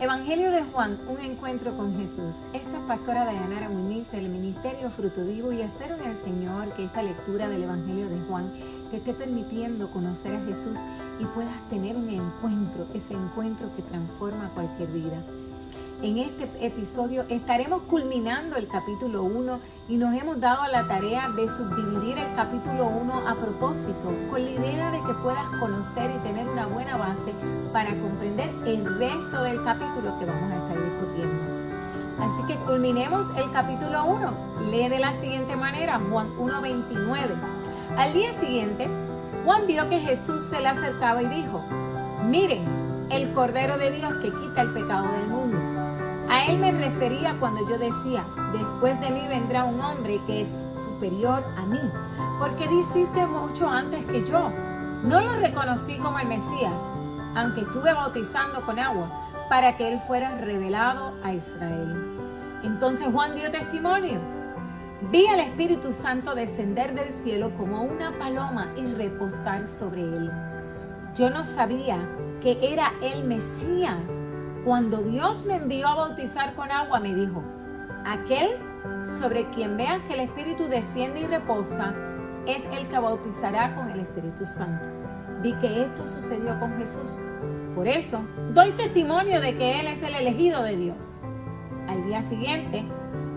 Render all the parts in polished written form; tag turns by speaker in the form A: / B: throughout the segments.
A: Evangelio de Juan, un encuentro con Jesús. Esta es Pastora Dayanara Muñiz del Ministerio Fruto Vivo y espero en el Señor que esta lectura del Evangelio de Juan te esté permitiendo conocer a Jesús y puedas tener un encuentro, ese encuentro que transforma cualquier vida. En este episodio estaremos culminando el capítulo 1 y nos hemos dado a la tarea de subdividir el capítulo 1 a propósito, con la idea de que puedas conocer y tener una buena base para comprender el resto del capítulo que vamos a estar discutiendo. Así que culminemos el capítulo 1. Lee de la siguiente manera, Juan 1:29. Al día siguiente, Juan vio que Jesús se le acercaba y dijo: "Miren, el Cordero de Dios que quita el pecado del mundo". A él me refería cuando yo decía: después de mí vendrá un hombre que es superior a mí, porque hiciste mucho antes que yo. No lo reconocí como el Mesías, aunque estuve bautizando con agua, para que él fuera revelado a Israel. Entonces Juan dio testimonio: vi al Espíritu Santo descender del cielo como una paloma y reposar sobre él. Yo no sabía que era el Mesías. Cuando Dios me envió a bautizar con agua, me dijo: aquel sobre quien veas que el Espíritu desciende y reposa, es el que bautizará con el Espíritu Santo. Vi que esto sucedió con Jesús. Por eso, doy testimonio de que Él es el elegido de Dios. Al día siguiente,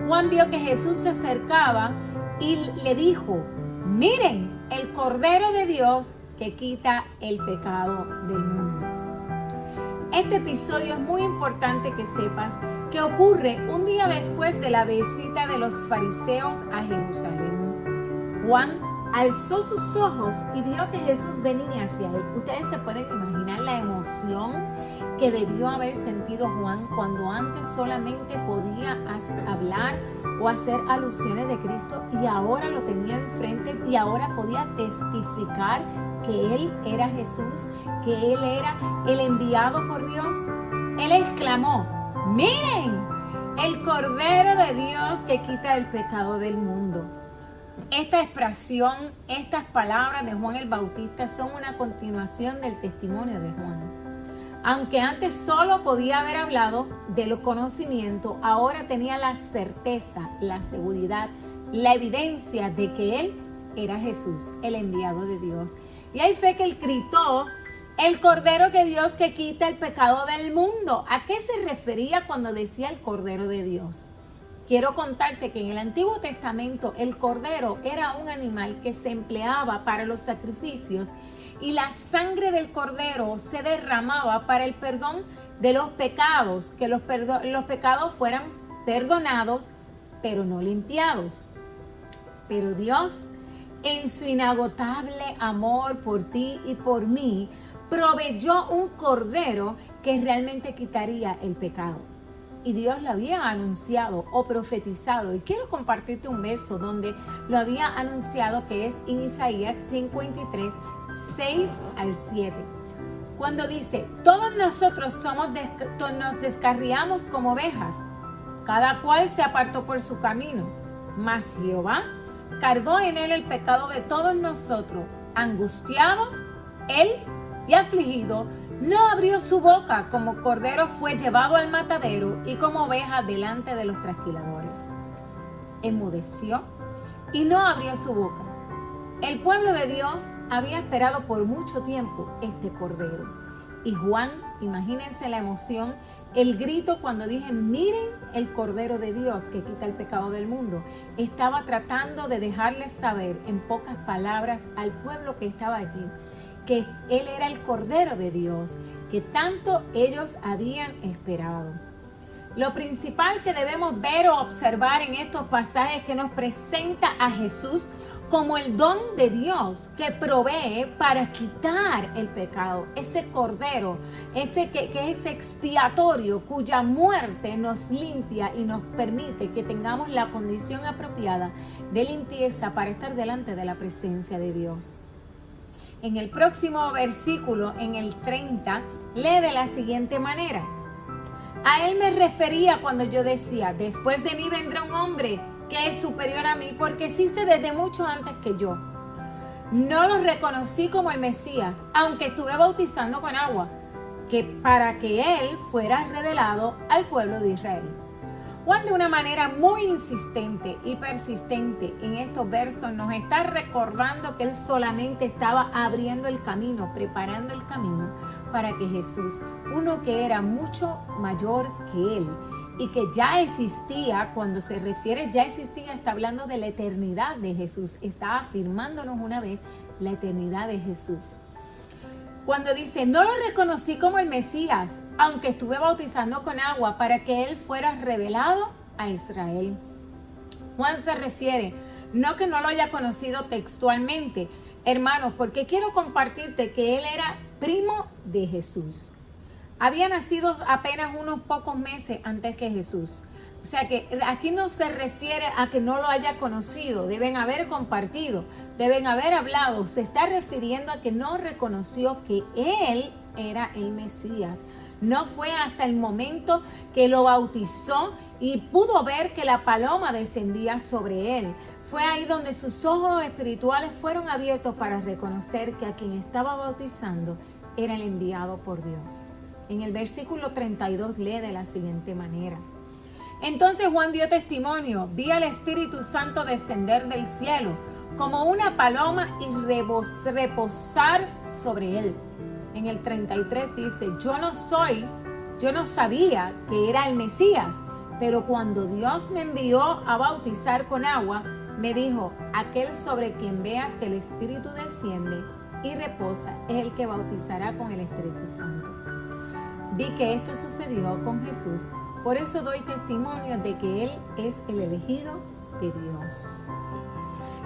A: Juan vio que Jesús se acercaba y le dijo: miren, el Cordero de Dios que quita el pecado del mundo. Este episodio es muy importante que sepas que ocurre un día después de la visita de los fariseos a Jerusalén. Juan alzó sus ojos y vio que Jesús venía hacia él. Ustedes se pueden imaginar la emoción que debió haber sentido Juan cuando antes solamente podía hablar o hacer alusiones de Cristo y ahora lo tenía enfrente y ahora podía testificar que Él era Jesús, que Él era el enviado por Dios. Él exclamó: miren, el Cordero de Dios que quita el pecado del mundo. Esta expresión, estas palabras de Juan el Bautista son una continuación del testimonio de Juan. Aunque antes solo podía haber hablado del conocimiento, ahora tenía la certeza, la seguridad, la evidencia de que Él era Jesús, el enviado de Dios. Y ahí fue que Él gritó: el Cordero de Dios que quita el pecado del mundo. ¿A qué se refería cuando decía el Cordero de Dios? Quiero contarte que en el Antiguo Testamento el cordero era un animal que se empleaba para los sacrificios y la sangre del cordero se derramaba para el perdón de los pecados, que los pecados fueran perdonados pero no limpiados. Pero Dios, en su inagotable amor por ti y por mí, proveyó un cordero que realmente quitaría el pecado. Y Dios lo había anunciado o profetizado. Y quiero compartirte un verso donde lo había anunciado, que es en Isaías 53, 6 al 7. Cuando dice: todos nosotros nos descarriamos como ovejas, cada cual se apartó por su camino, mas Jehová cargó en él el pecado de todos nosotros. Angustiado él y afligido, no abrió su boca. Como cordero fue llevado al matadero y como oveja delante de los trasquiladores. Enmudeció y no abrió su boca. El pueblo de Dios había esperado por mucho tiempo este cordero. Y Juan, imagínense la emoción, el grito cuando dije: miren el Cordero de Dios que quita el pecado del mundo. Estaba tratando de dejarles saber en pocas palabras al pueblo que estaba allí que Él era el Cordero de Dios, que tanto ellos habían esperado. Lo principal que debemos ver o observar en estos pasajes es que nos presenta a Jesús como el don de Dios que provee para quitar el pecado. Ese Cordero, ese que es expiatorio, cuya muerte nos limpia y nos permite que tengamos la condición apropiada de limpieza para estar delante de la presencia de Dios. En el próximo versículo, en el 30, lee de la siguiente manera: a él me refería cuando yo decía: después de mí vendrá un hombre que es superior a mí, porque existe desde mucho antes que yo. No lo reconocí como el Mesías, aunque estuve bautizando con agua, para que Él fuera revelado al pueblo de Israel. Juan, de una manera muy insistente y persistente en estos versos, nos está recordando que Él solamente estaba abriendo el camino, preparando el camino para que Jesús, uno que era mucho mayor que Él y que ya existía, cuando se refiere ya existía, está hablando de la eternidad de Jesús, está afirmándonos una vez la eternidad de Jesús. Cuando dice, no lo reconocí como el Mesías, aunque estuve bautizando con agua para que Él fuera revelado a Israel. Juan se refiere, no que no lo haya conocido textualmente, hermanos, porque quiero compartirte que Él era primo de Jesús. Había nacido apenas unos pocos meses antes que Jesús. O sea que aquí no se refiere a que no lo haya conocido, deben haber compartido, deben haber hablado. Se está refiriendo a que no reconoció que Él era el Mesías. No fue hasta el momento que lo bautizó y pudo ver que la paloma descendía sobre él. Fue ahí donde sus ojos espirituales fueron abiertos para reconocer que a quien estaba bautizando era el enviado por Dios. En el versículo 32 lee de la siguiente manera. Entonces Juan dio testimonio, vi al Espíritu Santo descender del cielo como una paloma y reposar sobre él. En el 33 dice, yo no sabía que era el Mesías, pero cuando Dios me envió a bautizar con agua, me dijo, aquel sobre quien veas que el Espíritu desciende y reposa es el que bautizará con el Espíritu Santo. Vi que esto sucedió con Jesús. Por eso doy testimonio de que Él es el elegido de Dios.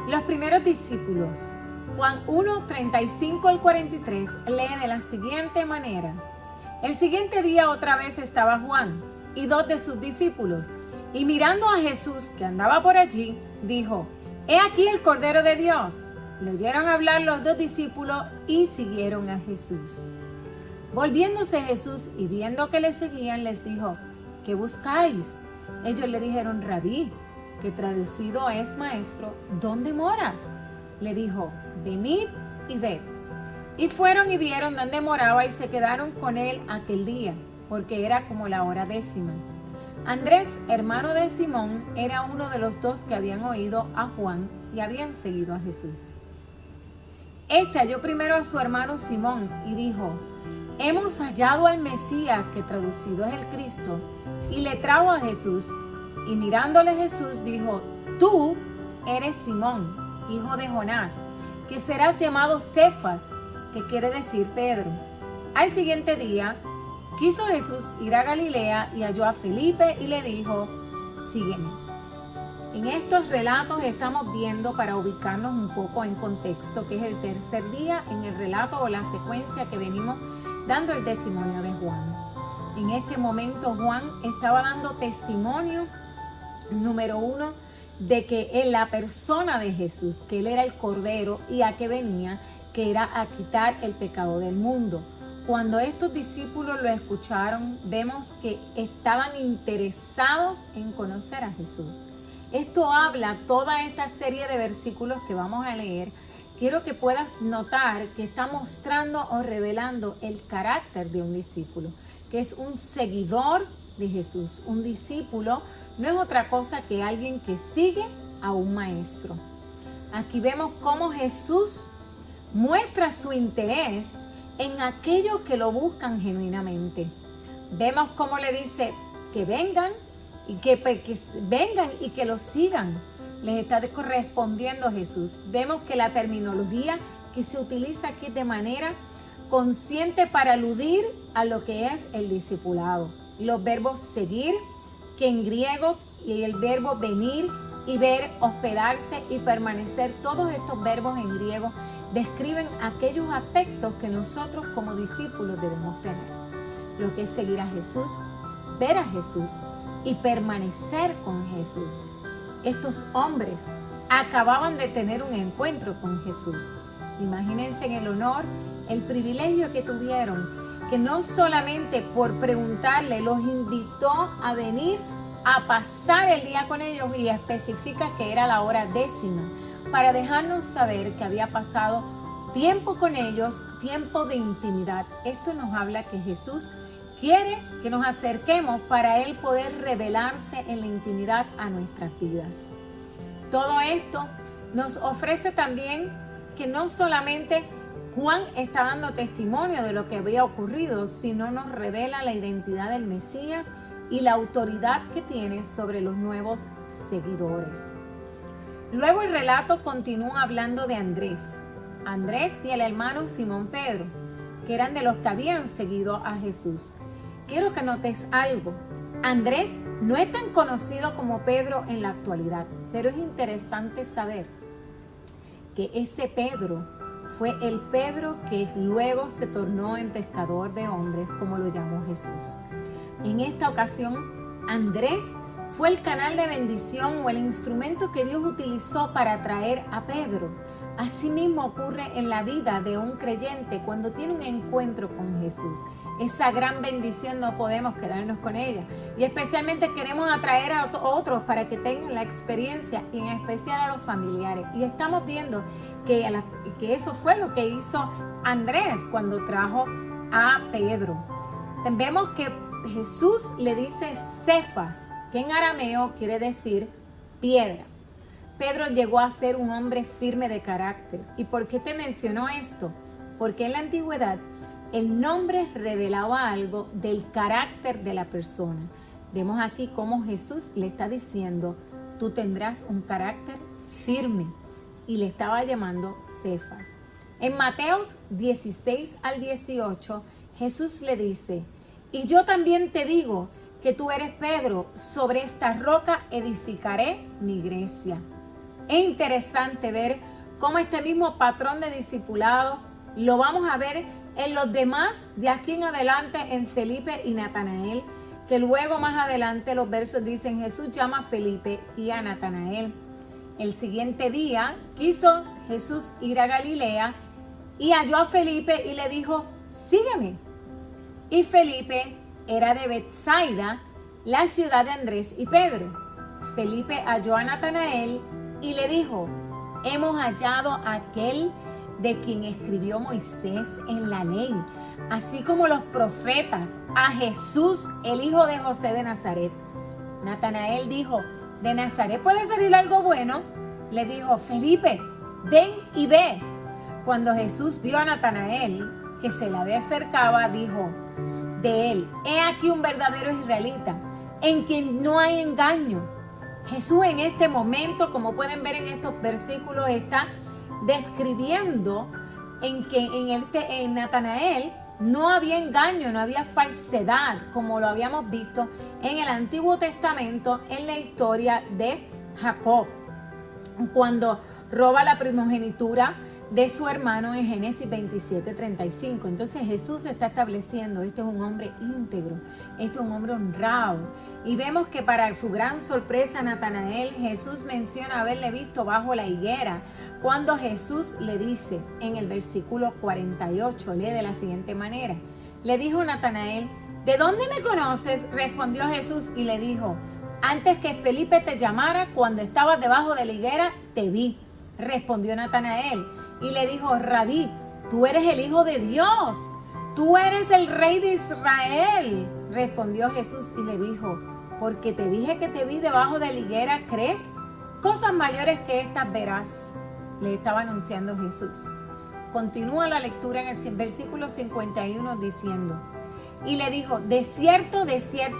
A: Los primeros discípulos, Juan 1, 35 al 43, lee de la siguiente manera. El siguiente día otra vez estaba Juan y 2 de sus discípulos, y mirando a Jesús que andaba por allí, dijo, he aquí el Cordero de Dios. Le oyeron hablar los 2 discípulos y siguieron a Jesús. Volviéndose Jesús y viendo que le seguían, les dijo, ¿qué buscáis? Ellos le dijeron, Rabí, que traducido es maestro, ¿dónde moras? Le dijo, venid y ved. Y fueron y vieron dónde moraba y se quedaron con él aquel día, porque era como la hora 10:00. Andrés, hermano de Simón, era uno de los 2 que habían oído a Juan y habían seguido a Jesús. Este halló primero a su hermano Simón y dijo, hemos hallado al Mesías, que traducido es el Cristo, y le trajo a Jesús. Y mirándole Jesús dijo, tú eres Simón, hijo de Jonás, que serás llamado Cefas, que quiere decir Pedro. Al siguiente día quiso Jesús ir a Galilea y halló a Felipe y le dijo, sígueme. En estos relatos estamos viendo, para ubicarnos un poco en contexto, que es el tercer día en el relato o la secuencia que venimos dando el testimonio de Juan. En este momento Juan estaba dando testimonio, número 1, de que en la persona de Jesús, que Él era el Cordero y a que venía, que era a quitar el pecado del mundo. Cuando estos discípulos lo escucharon, vemos que estaban interesados en conocer a Jesús. Esto habla, toda esta serie de versículos que vamos a leer, quiero que puedas notar que está mostrando o revelando el carácter de un discípulo, que es un seguidor de Jesús. Un discípulo no es otra cosa que alguien que sigue a un maestro. Aquí vemos cómo Jesús muestra su interés en aquellos que lo buscan genuinamente. Vemos cómo le dice que vengan y que vengan y que lo sigan. Les está correspondiendo Jesús. Vemos que la terminología que se utiliza aquí de manera consciente para aludir a lo que es el discipulado. Los verbos seguir, que en griego, y el verbo venir y ver, hospedarse y permanecer, todos estos verbos en griego describen aquellos aspectos que nosotros como discípulos debemos tener. Lo que es seguir a Jesús, ver a Jesús y permanecer con Jesús. Estos hombres acababan de tener un encuentro con Jesús. Imagínense en el honor, el privilegio que tuvieron, que no solamente por preguntarle los invitó a venir a pasar el día con ellos, y especifica que era la hora 10:00, para dejarnos saber que había pasado tiempo con ellos, tiempo de intimidad. Esto nos habla que Jesús quiere que nos acerquemos para Él poder revelarse en la intimidad a nuestras vidas. Todo esto nos ofrece también que no solamente Juan está dando testimonio de lo que había ocurrido, sino nos revela la identidad del Mesías y la autoridad que tiene sobre los nuevos seguidores. Luego el relato continúa hablando de Andrés y el hermano Simón Pedro, que eran de los que habían seguido a Jesús. Quiero que notes algo. Andrés no es tan conocido como Pedro en la actualidad, pero es interesante saber que ese Pedro fue el Pedro que luego se tornó en pescador de hombres, como lo llamó Jesús. En esta ocasión, Andrés fue el canal de bendición o el instrumento que Dios utilizó para atraer a Pedro. Asimismo ocurre en la vida de un creyente cuando tiene un encuentro con Jesús. Esa gran bendición no podemos quedarnos con ella. Y especialmente queremos atraer a otros para que tengan la experiencia, y en especial a los familiares. Y estamos viendo que eso fue lo que hizo Andrés cuando trajo a Pedro. Vemos que Jesús le dice Cefas, que en arameo quiere decir piedra. Pedro llegó a ser un hombre firme de carácter. ¿Y por qué te menciono esto? Porque en la antigüedad el nombre revelaba algo del carácter de la persona. Vemos aquí cómo Jesús le está diciendo, tú tendrás un carácter firme, y le estaba llamando Cefas. En Mateos 16 al 18, Jesús le dice, y yo también te digo que tú eres Pedro, sobre esta roca edificaré mi iglesia. Es interesante ver cómo este mismo patrón de discipulado lo vamos a ver en los demás de aquí en adelante, en Felipe y Natanael, que luego más adelante los versos dicen Jesús llama a Felipe y a Natanael. El siguiente día quiso Jesús ir a Galilea y halló a Felipe y le dijo, sígueme. Y Felipe era de Betsaida, la ciudad de Andrés y Pedro. Felipe halló a Natanael y le dijo, hemos hallado a aquel de quien escribió Moisés en la ley, así como los profetas, a Jesús, el hijo de José de Nazaret. Natanael dijo, ¿de Nazaret puede salir algo bueno? Le dijo, Felipe, ven y ve. Cuando Jesús vio a Natanael, que se le acercaba, dijo de él, he aquí un verdadero israelita, en quien no hay engaño. Jesús en este momento, como pueden ver en estos versículos, está describiendo en que en Natanael no había engaño, no había falsedad, como lo habíamos visto en el Antiguo Testamento, en la historia de Jacob, cuando roba la primogenitura de su hermano en Génesis 27:35. Entonces Jesús está estableciendo, este es un hombre íntegro, este es un hombre honrado. Y vemos que para su gran sorpresa Natanael, Jesús menciona haberle visto bajo la higuera, cuando Jesús le dice en el versículo 48, lee de la siguiente manera, le dijo Natanael, ¿de dónde me conoces? Respondió Jesús y le dijo, antes que Felipe te llamara, cuando estabas debajo de la higuera, te vi. Respondió Natanael y le dijo, Rabí, tú eres el Hijo de Dios, tú eres el Rey de Israel. Respondió Jesús y le dijo, porque te dije que te vi debajo de la higuera, ¿crees? Cosas mayores que estas verás, le estaba anunciando Jesús. Continúa la lectura en el versículo 51 diciendo, y le dijo, de cierto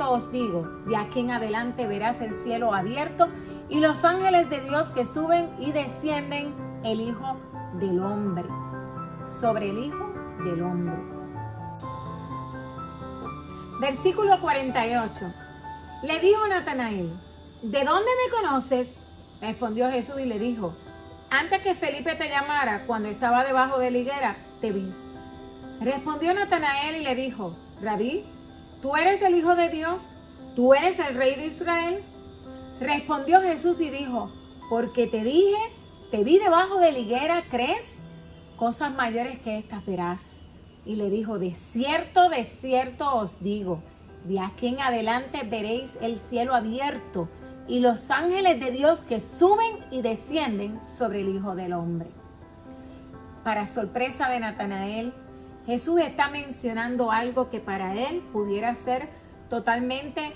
A: os digo, de aquí en adelante verás el cielo abierto y los ángeles de Dios que suben y descienden el Hijo del Hombre, sobre el Hijo del Hombre. Versículo 48. Le dijo Natanael, ¿de dónde me conoces? Respondió Jesús y le dijo, antes que Felipe te llamara, cuando estaba debajo de la higuera, te vi. Respondió Natanael y le dijo, Rabí, ¿tú eres el Hijo de Dios? ¿Tú eres el Rey de Israel? Respondió Jesús y dijo, porque te dije, te vi debajo de la higuera, ¿crees? Cosas mayores que estas verás. Y le dijo, de cierto os digo, de aquí en adelante veréis el cielo abierto y los ángeles de Dios que suben y descienden sobre el Hijo del Hombre. para sorpresa de Natanael, Jesús está mencionando algo que para él pudiera ser totalmente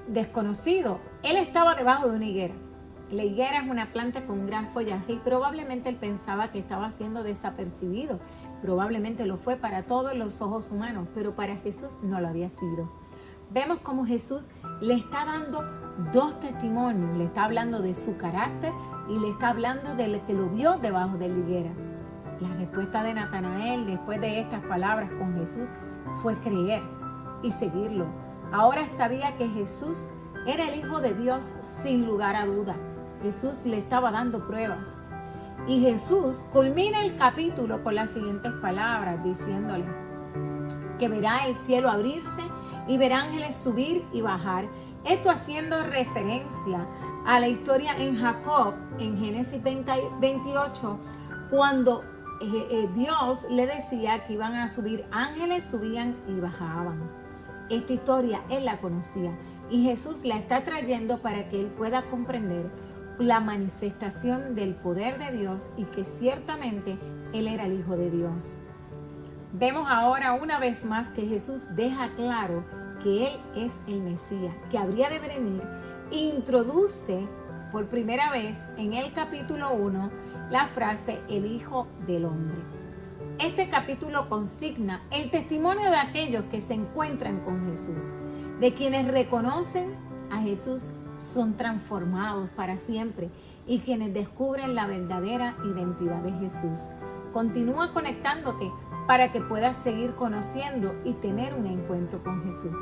A: desconocido. Él estaba debajo de una higuera. La higuera es una planta con gran follaje y probablemente él pensaba que estaba siendo desapercibido. Probablemente lo fue para todos los ojos humanos, pero para Jesús no lo había sido. Vemos cómo Jesús le está dando dos testimonios. Le está hablando de su carácter y le está hablando de lo que lo vio debajo de la higuera. La respuesta de Natanael después de estas palabras con Jesús fue creer y seguirlo. Ahora sabía que Jesús era el Hijo de Dios sin lugar a duda. Jesús le estaba dando pruebas. Y Jesús culmina el capítulo con las siguientes palabras, diciéndole que verá el cielo abrirse y verá ángeles subir y bajar. Esto haciendo referencia a la historia en Jacob, en Génesis 28, cuando Dios le decía que iban a subir ángeles, subían y bajaban. Esta historia él la conocía y Jesús la está trayendo para que él pueda comprender la manifestación del poder de Dios y que ciertamente él era el Hijo de Dios. Vemos ahora una vez más que Jesús deja claro que él es el Mesías, que habría de venir, e introduce por primera vez en el capítulo 1 la frase el Hijo del Hombre. Este capítulo consigna el testimonio de aquellos que se encuentran con Jesús, de quienes reconocen a Jesús son transformados para siempre y quienes descubren la verdadera identidad de Jesús. Continúa conectándote para que puedas seguir conociendo y tener un encuentro con Jesús.